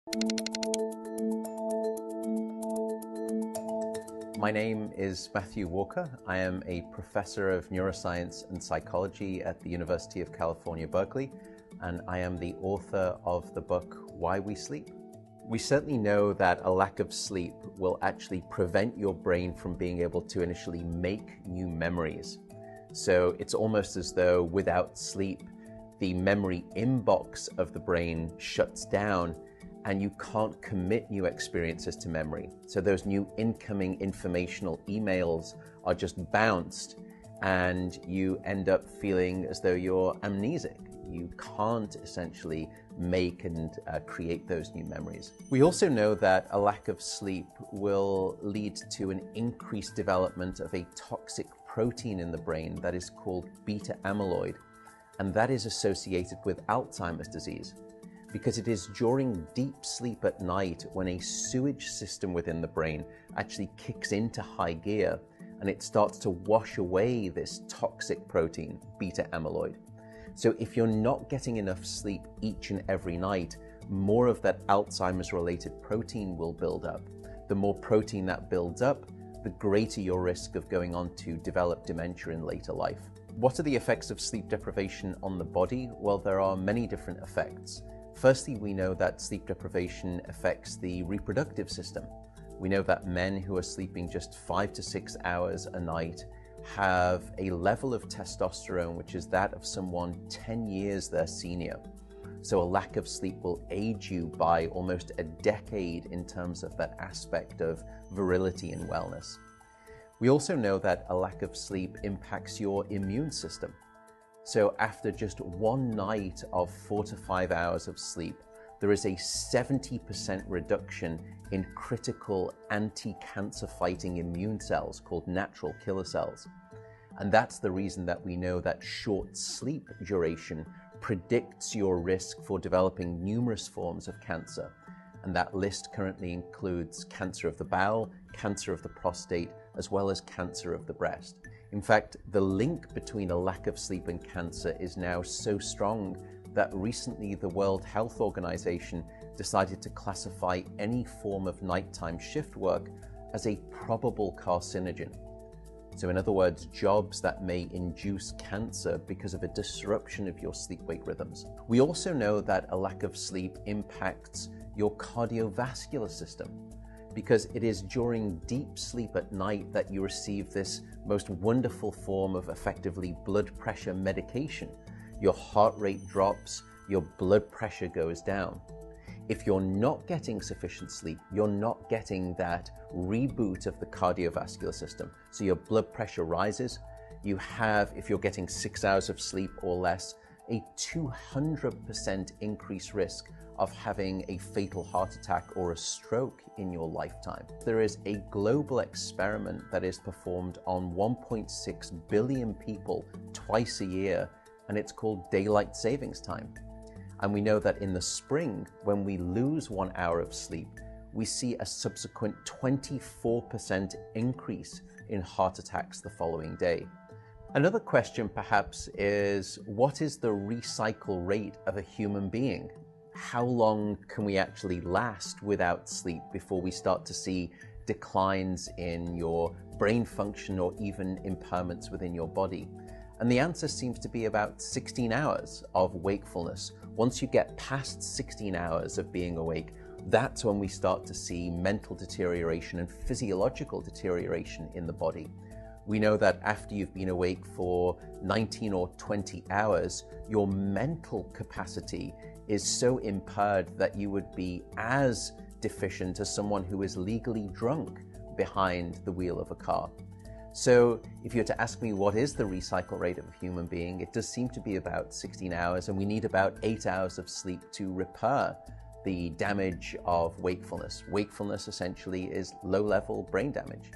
My name is Matthew Walker. I am a professor of neuroscience and psychology at the University of California, Berkeley, and I am the author of the book, Why We Sleep. We certainly know that a lack of sleep will actually prevent your brain from being able to initially make new memories. So it's almost as though without sleep, the memory inbox of the brain shuts down and you can't commit new experiences to memory. So those new incoming informational emails are just bounced and you end up feeling as though you're amnesic. You can't essentially make and create those new memories. We also know that a lack of sleep will lead to an increased development of a toxic protein in the brain that is called beta amyloid, and that is associated with Alzheimer's disease, because it is during deep sleep at night when a sewage system within the brain actually kicks into high gear and it starts to wash away this toxic protein, beta amyloid. So if you're not getting enough sleep each and every night, more of that Alzheimer's related protein will build up. The more protein that builds up, the greater your risk of going on to develop dementia in later life. What are the effects of sleep deprivation on the body? Well, there are many different effects. Firstly, we know that sleep deprivation affects the reproductive system. We know that men who are sleeping just 5 to 6 hours a night have a level of testosterone which is that of someone 10 years their senior. So a lack of sleep will age you by almost a decade in terms of that aspect of virility and wellness. We also know that a lack of sleep impacts your immune system. So after just one night of 4 to 5 hours of sleep, there is a 70% reduction in critical anti-cancer fighting immune cells called natural killer cells. And that's the reason that we know that short sleep duration predicts your risk for developing numerous forms of cancer. And that list currently includes cancer of the bowel, cancer of the prostate, as well as cancer of the breast. In fact, the link between a lack of sleep and cancer is now so strong that recently the World Health Organization decided to classify any form of nighttime shift work as a probable carcinogen. So in other words, jobs that may induce cancer because of a disruption of your sleep-wake rhythms. We also know that a lack of sleep impacts your cardiovascular system, because it is during deep sleep at night that you receive this most wonderful form of effectively blood pressure medication. Your heart rate drops, your blood pressure goes down. If you're not getting sufficient sleep, you're not getting that reboot of the cardiovascular system. So your blood pressure rises. You have, if you're getting 6 hours of sleep or less, a 200% increased risk of having a fatal heart attack or a stroke in your lifetime. There is a global experiment that is performed on 1.6 billion people twice a year, and it's called daylight savings time. And we know that in the spring, when we lose 1 hour of sleep, we see a subsequent 24% increase in heart attacks the following day. Another question perhaps is, what is the recycle rate of a human being? How long can we actually last without sleep before we start to see declines in your brain function or even impairments within your body? And the answer seems to be about 16 hours of wakefulness. Once you get past 16 hours of being awake, that's when we start to see mental deterioration and physiological deterioration in the body. We know that after you've been awake for 19 or 20 hours, your mental capacity is so impaired that you would be as deficient as someone who is legally drunk behind the wheel of a car. So if you were to ask me what is the recycle rate of a human being, it does seem to be about 16 hours, and we need about 8 hours of sleep to repair the damage of wakefulness. Wakefulness essentially is low-level brain damage.